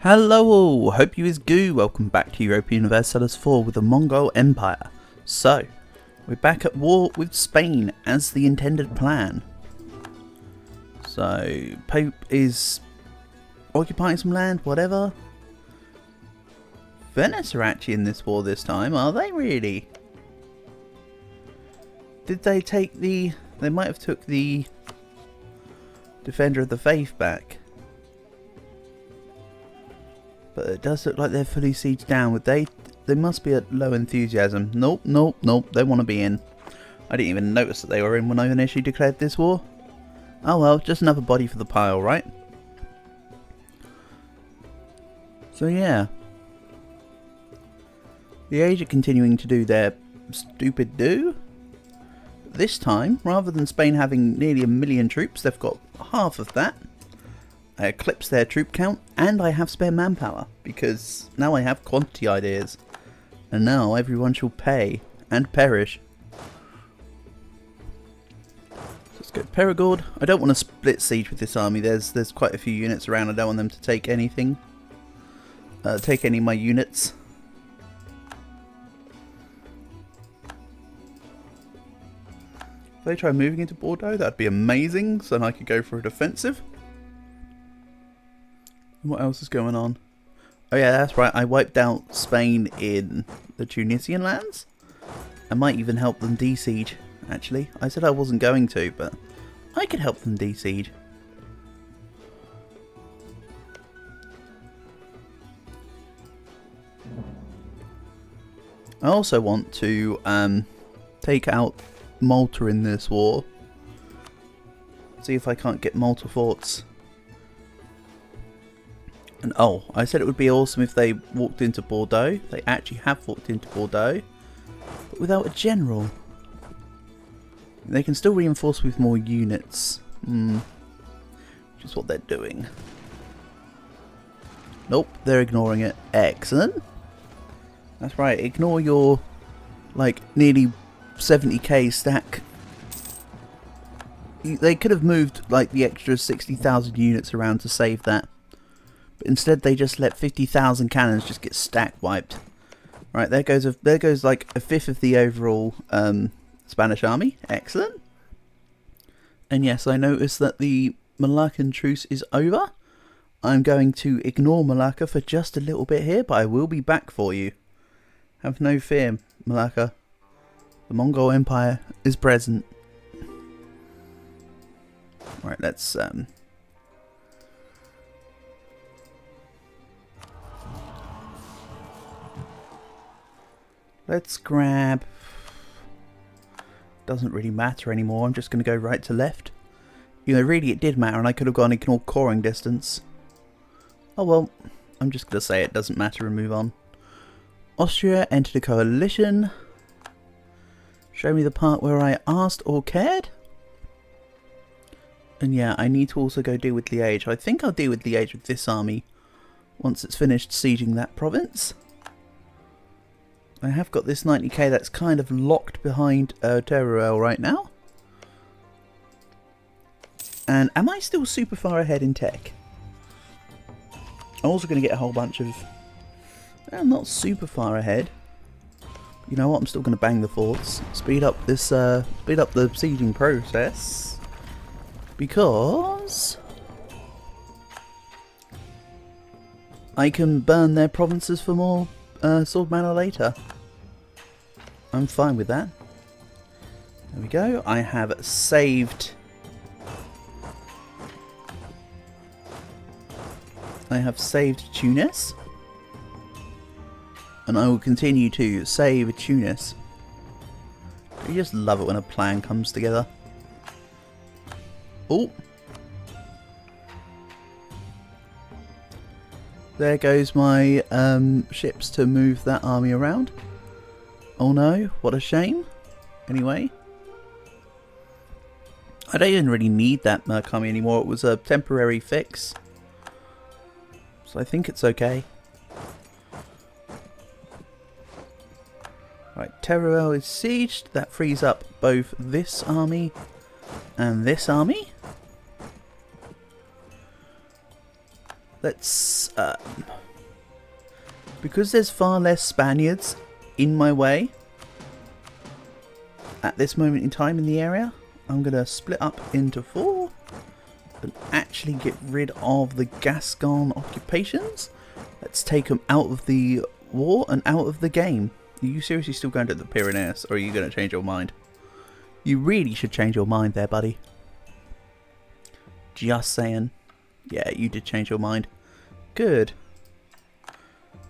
Hello all, hope you is goo. Welcome back to European Universalis 4 with the Mongol Empire. So, we're back at war with Spain as the intended plan. So, Pope is occupying some land, whatever. Venice are actually in this war this time, are they really? Did they take the... They might have took the Defender of the Faith back. But it does look like they're fully sieged down. Would they must be at low enthusiasm. Nope, nope, nope. They want to be in. I didn't even notice that they were in when I initially declared this war. Oh well, just another body for the pile, right? So yeah. The Age are continuing to do their stupid do. But this time, rather than Spain having nearly 1 million troops, they've got half of that. I eclipse their troop count, and I have spare manpower, because now I have quantity ideas. And now everyone shall pay, and perish. So let's go Perigord. I don't want to split siege with this army, there's quite a few units around, I don't want them to take anything. Take any of my units. If they try moving into Bordeaux, that'd be amazing, so then I could go for a defensive. What else is going on? Oh yeah, that's right. I wiped out Spain in the Tunisian lands. I might even help them de-siege, actually. I said I wasn't going to, but I could help them de-siege. I also want to take out Malta in this war. See if I can't get Malta forts. And oh, I said it would be awesome if they walked into Bordeaux. They actually have walked into Bordeaux, but without a general. They can still reinforce with more units. Which is what they're doing. Nope, they're ignoring it. Excellent. That's right, ignore your, like, nearly 70k stack. They could have moved, like, the extra 60,000 units around to save that. But instead they just let 50,000 cannons just get stack wiped. Right, there goes like a fifth of the overall Spanish army. Excellent. And yes, I noticed that the Malaccan truce is over. I'm going to ignore Malacca for just a little bit here, but I will be back for you. Have no fear, Malacca. The Mongol Empire is present. Right, let's let's grab... Doesn't really matter anymore, I'm just going to go right to left. You know, really it did matter and I could have gone ignore coring distance. Oh well, I'm just going to say it doesn't matter and move on. Austria entered a coalition. Show me the part where I asked or cared. And yeah, I need to also go deal with Liège. I think I'll deal with Liège with this army once it's finished sieging that province. I have got this 90k that's kind of locked behind Teruel right now. And am I still super far ahead in tech? I'm also going to get a whole bunch of... I'm not super far ahead. You know what? I'm still going to bang the forts. Speed up this, speed up the sieging process. Because I can burn their provinces for more sword mana later. I'm fine with that. There we go. I have saved... Tunis. And I will continue to save Tunis. I just love it when a plan comes together. Oh! There goes my ships to move that army around. Oh no, what a shame. Anyway. I don't even really need that Merc army anymore. It was a temporary fix. So I think it's okay. Right, Teruel is sieged. That frees up both this army and this army. let's... because there's far less Spaniards in my way at this moment in time in the area, I'm going to split up into 4 and actually get rid of the Gascon occupations. Let's take them out of the war and out of the game. Are you seriously still going to the Pyrenees, or are you going to change your mind? You really should change your mind there, buddy. Just saying. Yeah, you did change your mind. Good.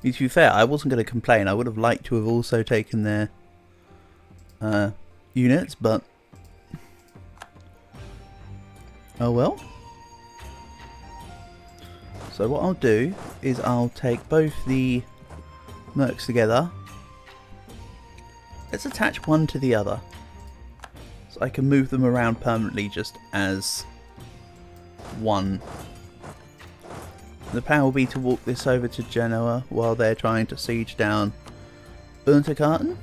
To be fair, I wasn't going to complain. I would have liked to have also taken their units, but oh well. So what I'll do is I'll take both the mercs together. Let's attach one to the other, so I can move them around permanently just as one. The plan will be to walk this over to Genoa while they're trying to siege down Unterkarten.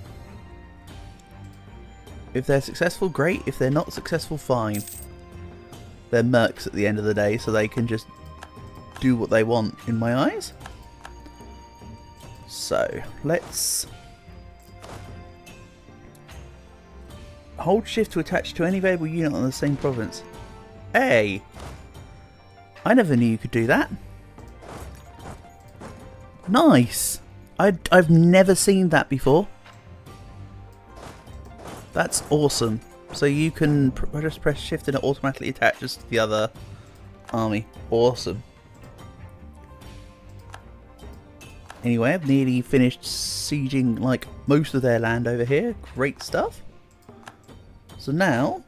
If they're successful, great. If they're not successful, fine. They're mercs at the end of the day, so they can just do what they want in my eyes. So, let's hold shift to attach to any available unit on the same province. Hey! I never knew you could do that. Nice! I've never seen that before. That's awesome. So you can just press shift and it automatically attaches to the other army. Awesome. Anyway, I've nearly finished sieging like most of their land over here. Great stuff. So now,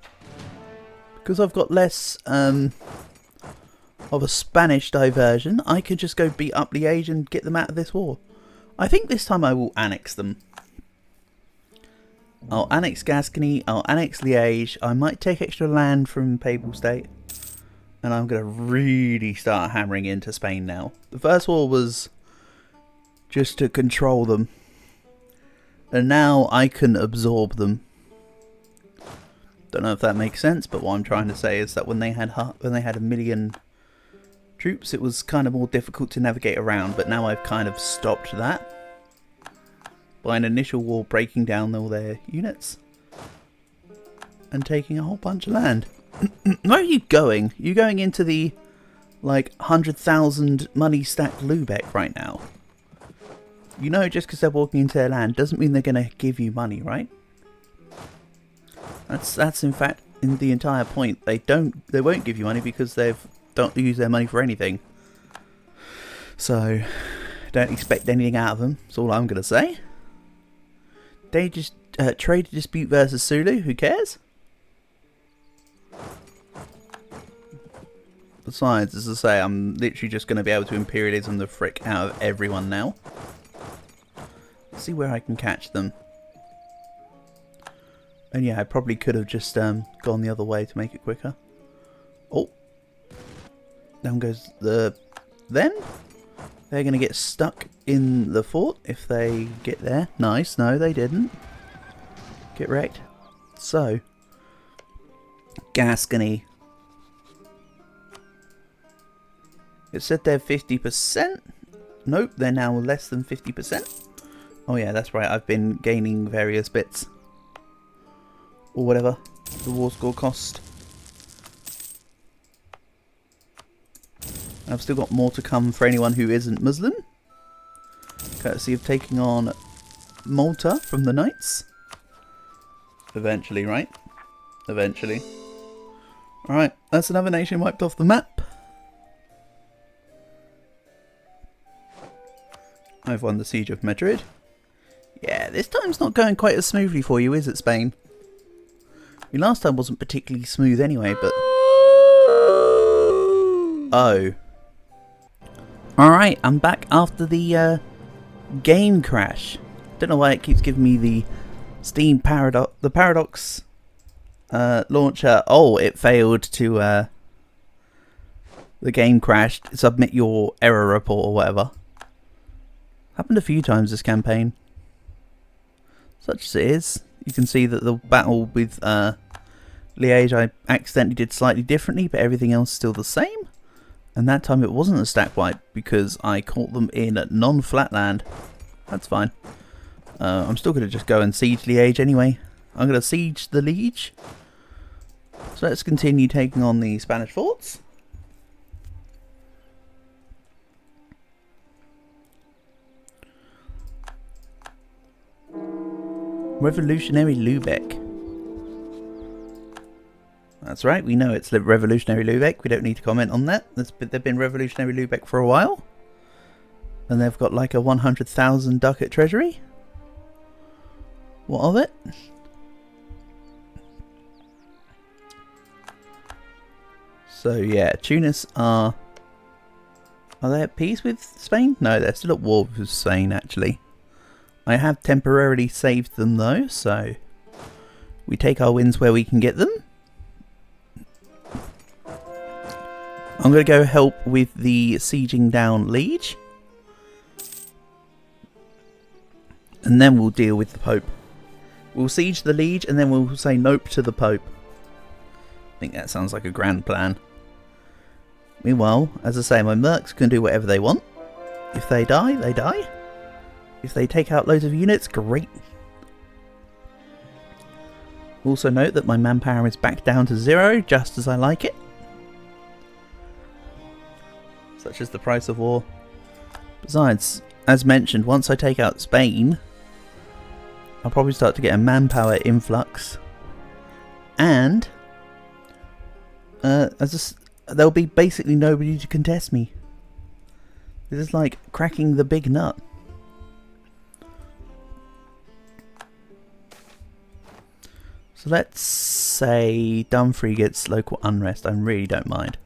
because I've got less of a Spanish diversion, I can just go beat up Liège and get them out of this war. I think this time I will annex them. I'll annex Gascony, I'll annex Liège, I might take extra land from Papal State, and I'm going to really start hammering into Spain now. The first war was just to control them, and now I can absorb them. Don't know if that makes sense, but what I'm trying to say is that when they had a million troops, it was kind of more difficult to navigate around, but now I've kind of stopped that by an initial war breaking down all their units and taking a whole bunch of land. Where are you going? You're going into the like 100,000 money stacked Lubeck right now. You know, just because they're walking into their land doesn't mean they're going to give you money, right? That's in fact in the entire point. They won't give you money because they don't use their money for anything. So don't expect anything out of them. That's all I'm going to say. They just trade dispute versus Sulu. Who cares? Besides, as I say, I'm literally just going to be able to imperialism the frick out of everyone now. Let's see where I can catch them. And yeah, I probably could have just gone the other way to make it quicker. Oh. Down goes the... Then? They're going to get stuck in the fort if they get there. Nice. No, they didn't. Get wrecked. So. Gascony. It said they're 50%. Nope, they're now less than 50%. Oh yeah, that's right. I've been gaining various bits. Or whatever the war score cost. I've still got more to come for anyone who isn't Muslim. Courtesy of taking on Malta from the Knights. Eventually, right? Eventually. Alright, that's another nation wiped off the map. I've won the Siege of Madrid. Yeah, this time's not going quite as smoothly for you, is it, Spain? I mean, last time wasn't particularly smooth anyway, but... Oh. Alright, I'm back after the game crash. Don't know why it keeps giving me the Steam Paradox... The Paradox launcher. Oh, it failed to... the game crashed. Submit your error report or whatever. Happened a few times this campaign. Such as it is. You can see that the battle with Liège I accidentally did slightly differently, but everything else is still the same. And that time it wasn't a stack wipe because I caught them in non-flatland. That's fine. I'm still going to just go and siege Liège anyway. I'm going to siege the Liège. So let's continue taking on the Spanish forts. Revolutionary Lübeck. That's right, we know it's Revolutionary Lübeck. We don't need to comment on that. They've been Revolutionary Lübeck for a while. And they've got like a 100,000 ducat treasury. What of it? So yeah, Tunis are they at peace with Spain? No, they're still at war with Spain actually. I have temporarily saved them though, so we take our wins where we can get them. I'm going to go help with the sieging down Liège. And then we'll deal with the Pope. We'll siege the Liège and then we'll say nope to the Pope. I think that sounds like a grand plan. Meanwhile, as I say, my mercs can do whatever they want. If they die, they die. If they take out loads of units, great. Also note that my manpower is back down to 0, just as I like it. Such as the price of war. Besides, as mentioned, once I take out Spain, I'll probably start to get a manpower influx. And there'll be basically nobody to contest me. This is like cracking the big nut. So let's say Dumfries gets local unrest. I really don't mind.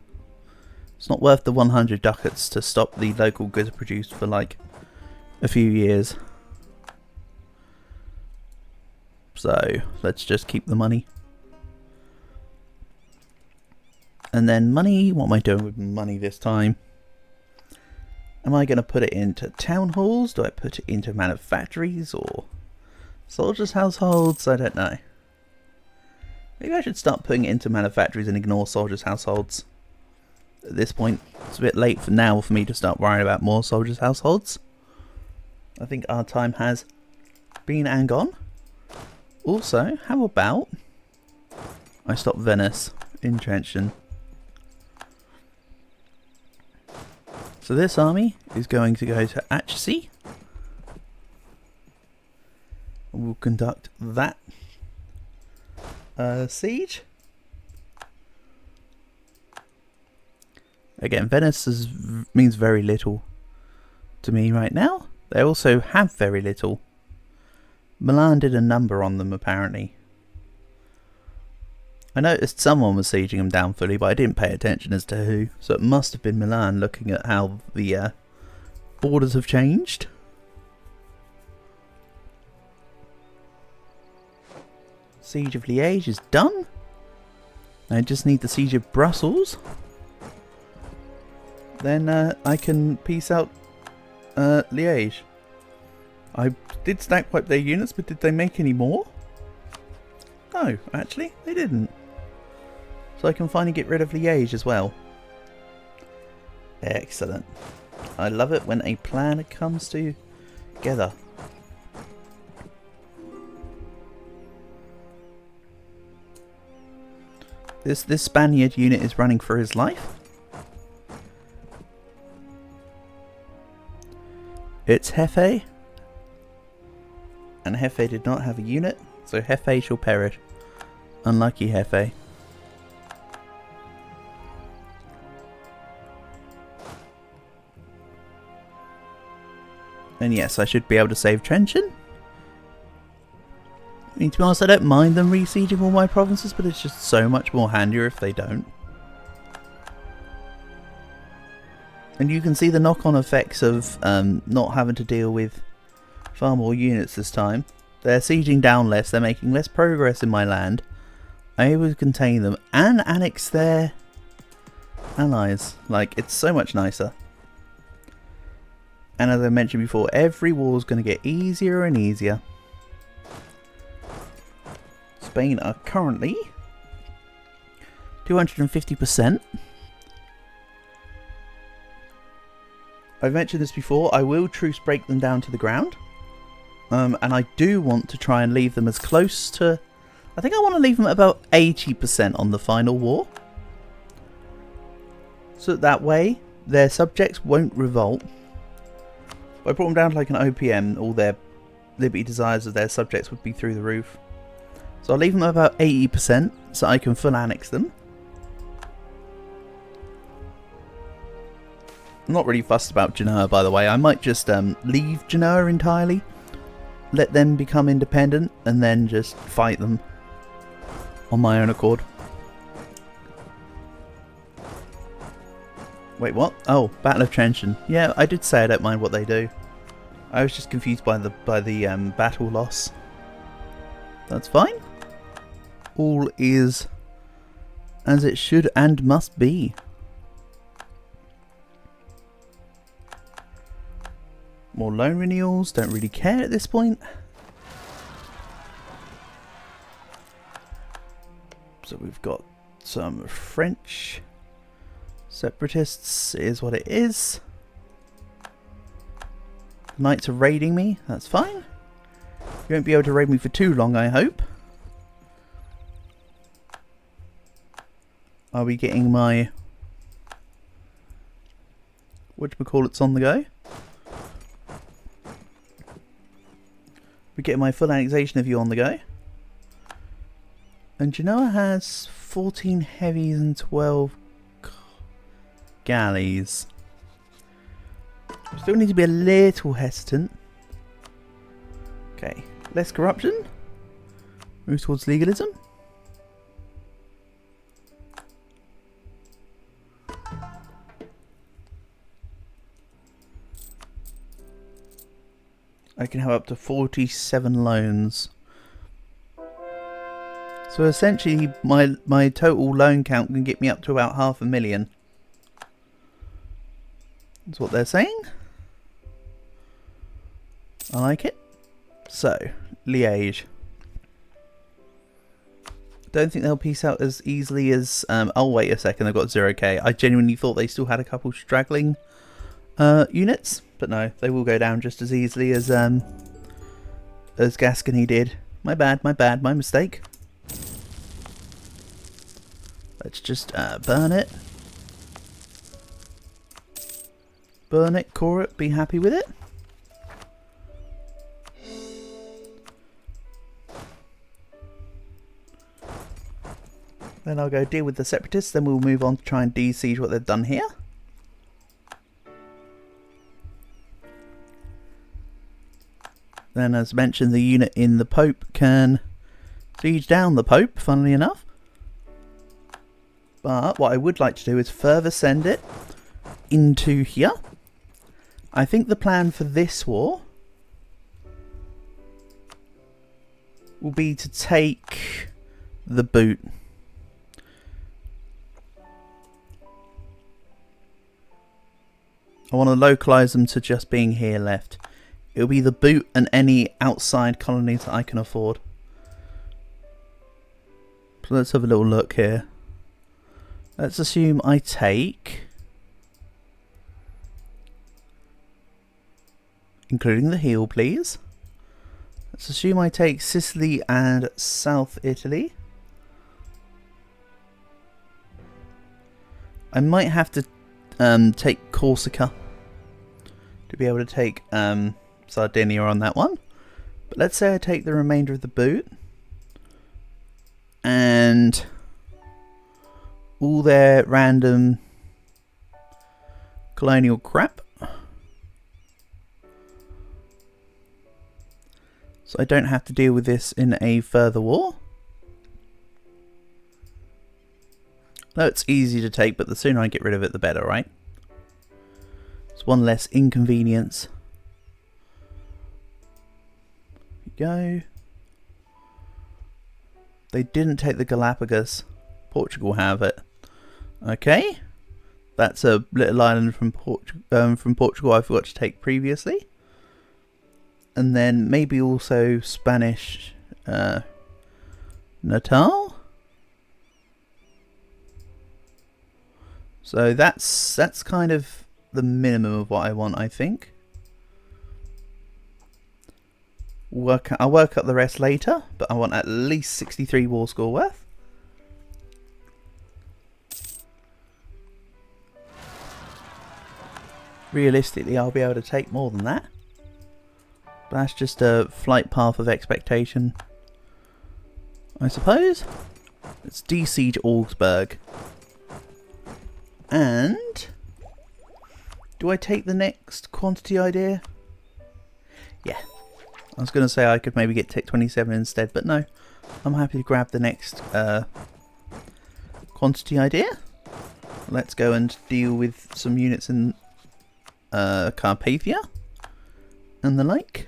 It's not worth the 100 ducats to stop the local goods produced for like a few years. So let's just keep the money. And then money, what am I doing with money this time? Am I going to put it into town halls? Do I put it into manufactories or soldiers' households? I don't know. Maybe I should start putting it into manufactories and ignore soldiers' households. At this point, it's a bit late for now for me to start worrying about more soldiers' households. I think our time has been and gone. Also, how about I stop Venice intention? So this army is going to go to Achsea. We'll conduct that siege. Again, Venice means very little to me right now. They also have very little. Milan did a number on them apparently. I noticed someone was sieging them down fully, but I didn't pay attention as to who. So it must have been Milan, looking at how the borders have changed. Siege of Liège is done. I just need the siege of Brussels. Then I can peace out Liège. I did stack wipe their units, but did they make any more? No, actually, they didn't. So I can finally get rid of Liège as well. Excellent. I love it when a plan comes together. This Spaniard unit is running for his life. It's Jefe. And Jefe did not have a unit, so Jefe shall perish. Unlucky Jefe. And yes, I should be able to save Trenchen. I mean, to be honest, I don't mind them re-sieging all my provinces, but it's just so much more handier if they don't. And you can see the knock-on effects of not having to deal with far more units this time. They're sieging down less, they're making less progress in my land. I'm able to contain them and annex their allies. Like, it's so much nicer. And as I mentioned before, every war is going to get easier and easier. Spain are currently 250%. I've mentioned this before, I will truce break them down to the ground. And I do want to try and leave them as close to... I think I want to leave them at about 80% on the final war. So that way, their subjects won't revolt. If I brought them down to like an OPM, all their liberty desires of their subjects would be through the roof. So I'll leave them at about 80% so I can full annex them. I'm not really fussed about Genoa, by the way. I might just leave Genoa entirely, let them become independent, and then just fight them on my own accord. Wait, what? Oh, Battle of Trenton. Yeah, I did say I don't mind what they do. I was just confused by the battle loss. That's fine. All is as it should and must be. More loan renewals, don't really care at this point. So we've got some French separatists, is what it is. The knights are raiding me, that's fine. You won't be able to raid me for too long, I hope. Are we getting my... whatchamacallits on the go? We're getting my full annexation of you on the go. And Genoa has 14 heavies and 12 galleys. Still need to be a little hesitant. Okay, less corruption. Move towards legalism. I can have up to 47 loans. So essentially my total loan count can get me up to about 500,000. That's what they're saying. I like it. So, Liège. Don't think they'll peace out as easily as... oh, wait a second, they've got 0k. I genuinely thought they still had a couple straggling units. But no, they will go down just as easily as Gascony did. My bad, my mistake. Let's just burn it. Burn it, core it, be happy with it. Then I'll go deal with the separatists, then we'll move on to try and de-siege what they've done here. Then, as mentioned, the unit in the Pope can siege down the Pope, funnily enough. But what I would like to do is further send it into here. I think the plan for this war will be to take the boot. I want to localise them to just being here left. It'll be the boot and any outside colonies that I can afford. So let's have a little look here. Let's assume I take... including the heel, please. Let's assume I take Sicily and South Italy. I might have to take Corsica to be able to take Sardinia on that one. But let's say I take the remainder of the boot and all their random colonial crap. So I don't have to deal with this in a further war. No, it's easy to take, but the sooner I get rid of it, the better, right? It's one less inconvenience. Here we go. They didn't take the Galapagos. Portugal have it. Okay. That's a little island from Portugal I forgot to take previously. And then maybe also Spanish Natal. So that's kind of the minimum of what I want, I think. I'll work up the rest later, but I want at least 63 war score worth. Realistically, I'll be able to take more than that. But that's just a flight path of expectation, I suppose. Let's de-siege Augsburg. And do I take the next quantity idea? Yeah. I was going to say I could maybe get Tech 27 instead, but no. I'm happy to grab the next quantity idea. Let's go and deal with some units in Carpathia and the like.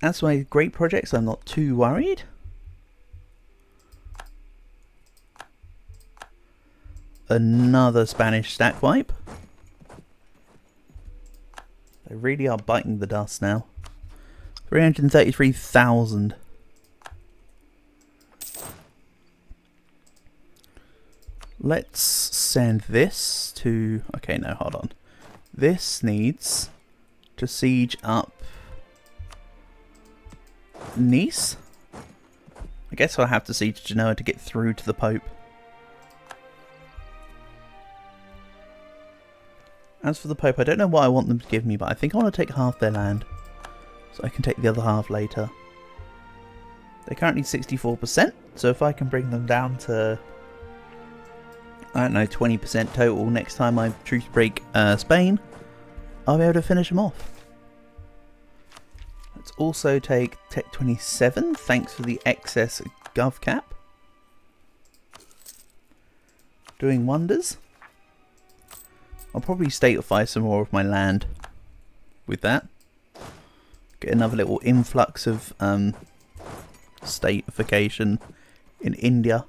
As for my great projects, I'm not too worried. Another Spanish stack wipe. They really are biting the dust now. 333,000. Let's send this to... Okay, no, hold on. This needs to siege up Nice. I guess I'll have to siege Genoa to get through to the Pope. As for the Pope, I don't know what I want them to give me, but I think I want to take half their land. So I can take the other half later. They're currently 64%, so if I can bring them down to, I don't know, 20% total next time I truce break Spain, I'll be able to finish them off. Let's also take Tech 27, thanks for the excess Gov cap. Doing wonders. I'll probably statify some more of my land with that. Get another little influx of statification in India.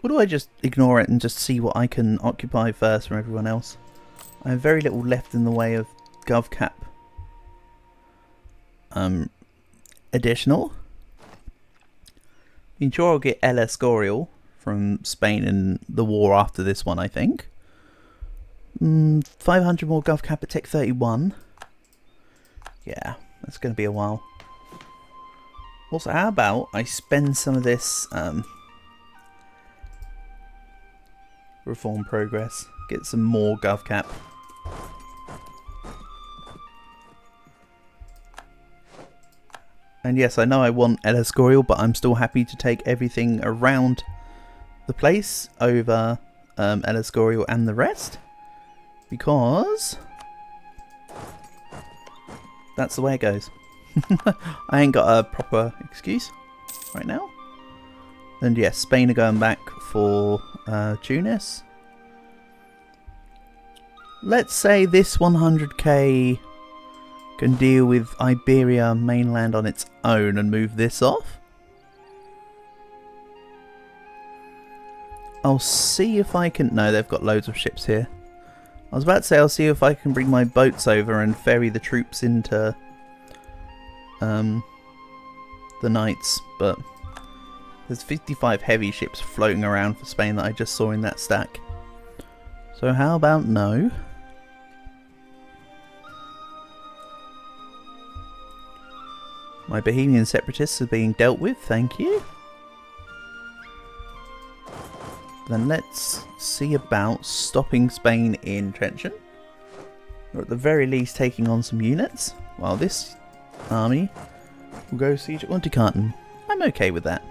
Or do I just ignore it and just see what I can occupy first from everyone else? I have very little left in the way of Gov cap additional. I'm sure I'll get El Escorial from Spain in the war after this one, I think. 500 more Gov cap at Tech 31. Yeah, that's going to be a while. Also, how about I spend some of this reform progress, get some more Gov cap. And yes, I know I want El Escorial, but I'm still happy to take everything around the place over El Escorial and the rest, because that's the way it goes. I ain't got a proper excuse right now. And yes, Spain are going back for Tunis. Let's say this 100k can deal with Iberia mainland on its own and move this off. I'll see if I can... No, they've got loads of ships here. I was about to say I'll see if I can bring my boats over and ferry the troops into the Knights, but there's 55 heavy ships floating around for Spain that I just saw in that stack. So how about no? My Bohemian separatists are being dealt with, thank you. Then let's see about stopping Spain in Trenton. Or at the very least taking on some units. While this army will go siege at Unterkarten. I'm okay with that.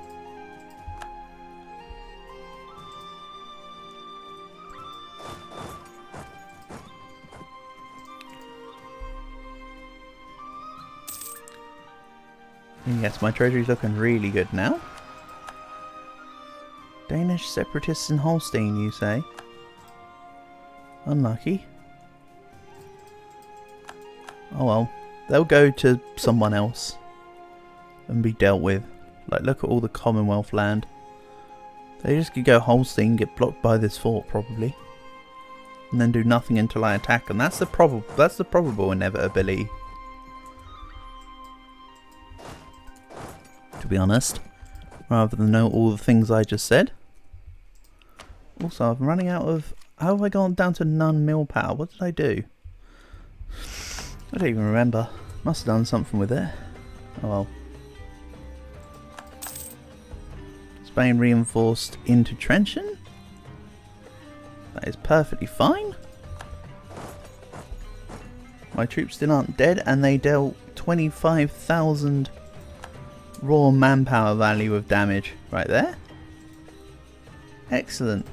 And yes, my treasury's looking really good now. Danish separatists in Holstein, you say? Unlucky. Oh well, they'll go to someone else and be dealt with. Like, look at all the Commonwealth land. They just could go Holstein, get blocked by this fort probably, and then do nothing until I attack. And that's the probable inevitability. To be honest, rather than know all the things I just said. Also, I'm running out of... How have I gone down to none mill power? What did I do? I don't even remember. Must have done something with it. Oh well. Spain reinforced into Trenchant. That is perfectly fine. My troops still aren't dead, and they dealt 25,000 raw manpower value of damage right there. Excellent.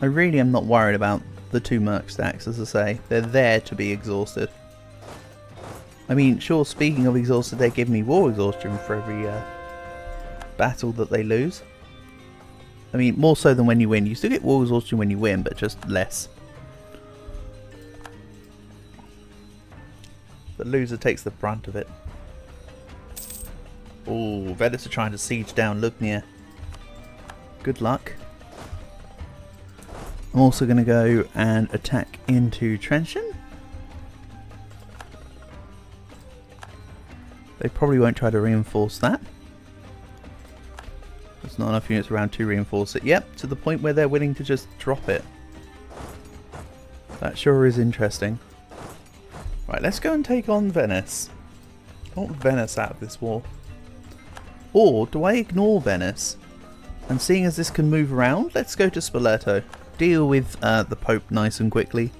I really am not worried about the 2 merc stacks, as I say. They're there to be exhausted. I mean, sure, speaking of exhausted, they give me war exhaustion for every battle that they lose. I mean, more so than when you win. You still get war exhaustion when you win, but just less. The loser takes the brunt of it. Oh, Venice are trying to siege down Lubnia. Good luck. I'm also going to go and attack into Trenchant. They probably won't try to reinforce that. There's not enough units around to reinforce it. Yep, to the point where they're willing to just drop it. That sure is interesting. Right, let's go and take on Venice. I want Venice out of this war. Or do I ignore Venice? And seeing as this can move around, let's go to Spoleto. Deal with the Pope nice and quickly.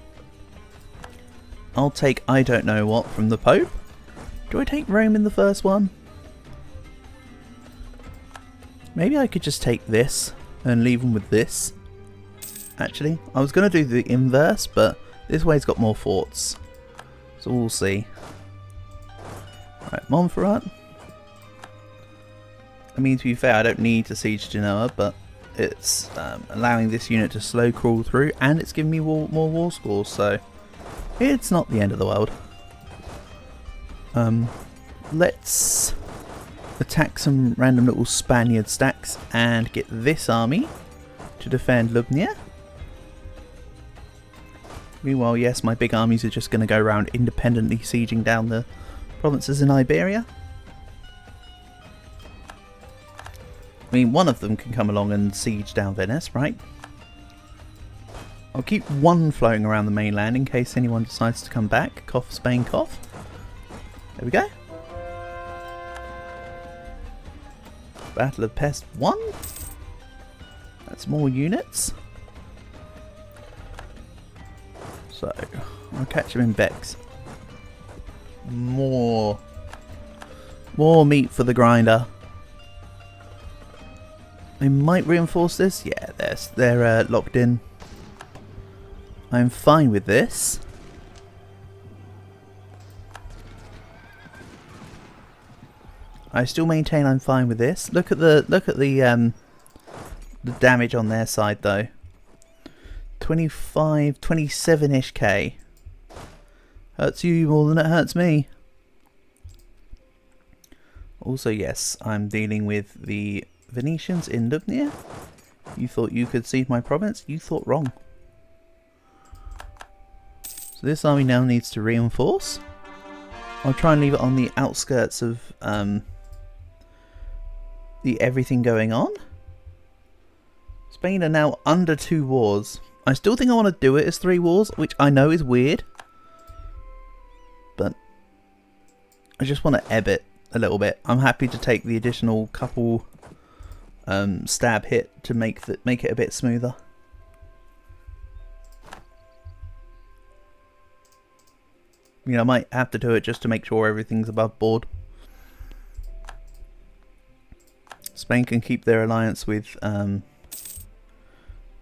I'll take I don't know what from the Pope. Do I take Rome in the first one? Maybe I could just take this and leave them with this. Actually, I was going to do the inverse, but this way's got more forts. So we'll see. Right, Montferrat. I mean, to be fair, I don't need to siege Genoa, but it's allowing this unit to slow crawl through, and it's giving me more war scores, so it's not the end of the world. Let's attack some random little Spaniard stacks and get this army to defend Lubnia. Meanwhile, yes, my big armies are just going to go around independently sieging down the provinces in Iberia. I mean, one of them can come along and siege down Venice, right? I'll keep one floating around the mainland in case anyone decides to come back. Cough, Spain, cough. There we go. Battle of Pest 1. That's more units. So, I'll catch them in Bex. More meat for the grinder. They might reinforce this. Yeah, they're locked in. I'm fine with this. I still maintain I'm fine with this. Look at the damage on their side though. 25, 27-ish K. Hurts you more than it hurts me. Also, yes, I'm dealing with the Venetians in Lubnia. You thought you could cede my province? You thought wrong. So this army now needs to reinforce. I'll try and leave it on the outskirts of the everything going on. Spain are now under 2 wars. I still think I want to do it as 3 wars, which I know is weird. But I just want to ebb it a little bit. I'm happy to take the additional couple stab hit to make it a bit smoother. You know, I might have to do it just to make sure everything's above board. Spain can keep their alliance with the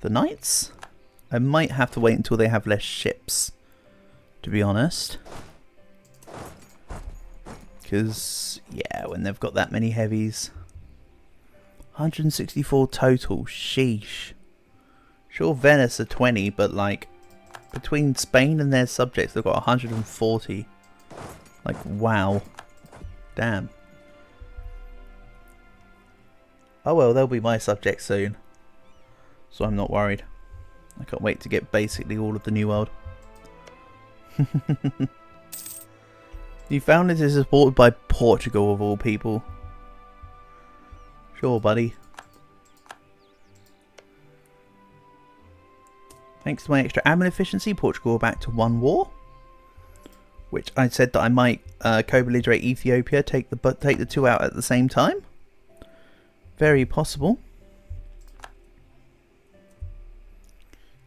Knights. I might have to wait until they have less ships, to be honest. Because, yeah, when they've got that many heavies. 164 total, sheesh. Sure, Venice are 20, but like, between Spain and their subjects, they've got 140. Like, wow. Damn. Oh well, they'll be my subjects soon. So I'm not worried. I can't wait to get basically all of the New World. You found it is supported by Portugal of all people. Sure, buddy. Thanks to my extra admin efficiency, Portugal are back to 1 war. Which I said that I might co-belligerate Ethiopia, take the 2 out at the same time. Very possible.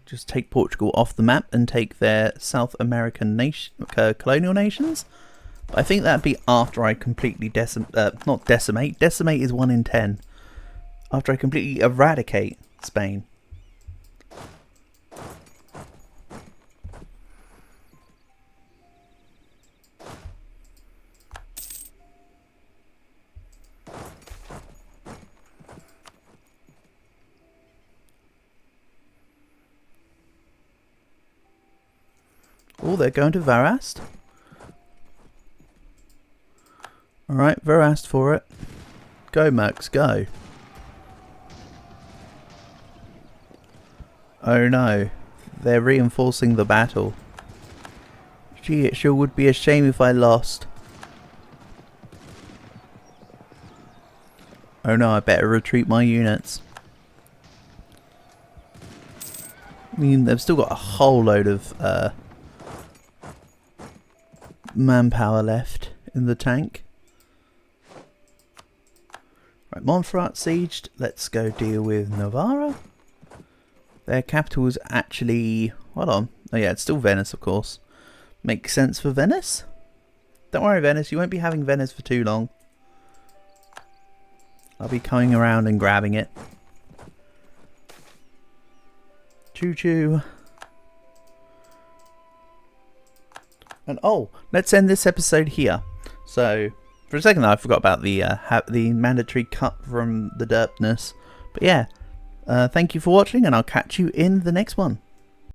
Just take Portugal off the map and take their South American colonial nations. But I think that'd be after I completely not decimate. Decimate is 1 in 10. After I completely eradicate Spain. Oh, they're going to Varast. Alright, Varast for it. Go, Mercs, go. Oh no, they're reinforcing the battle. Gee, it sure would be a shame if I lost. Oh no, I better retreat my units. I mean, they've still got a whole load of manpower left in the tank. Right, Montferrat sieged. Let's go deal with Novara. Their capital is actually... Hold on. Oh yeah, it's still Venice, of course. Makes sense for Venice. Don't worry, Venice. You won't be having Venice for too long. I'll be coming around and grabbing it. Choo choo. And oh, let's end this episode here. So, for a second I forgot about the mandatory cut from the derpness. But yeah, thank you for watching, and I'll catch you in the next one.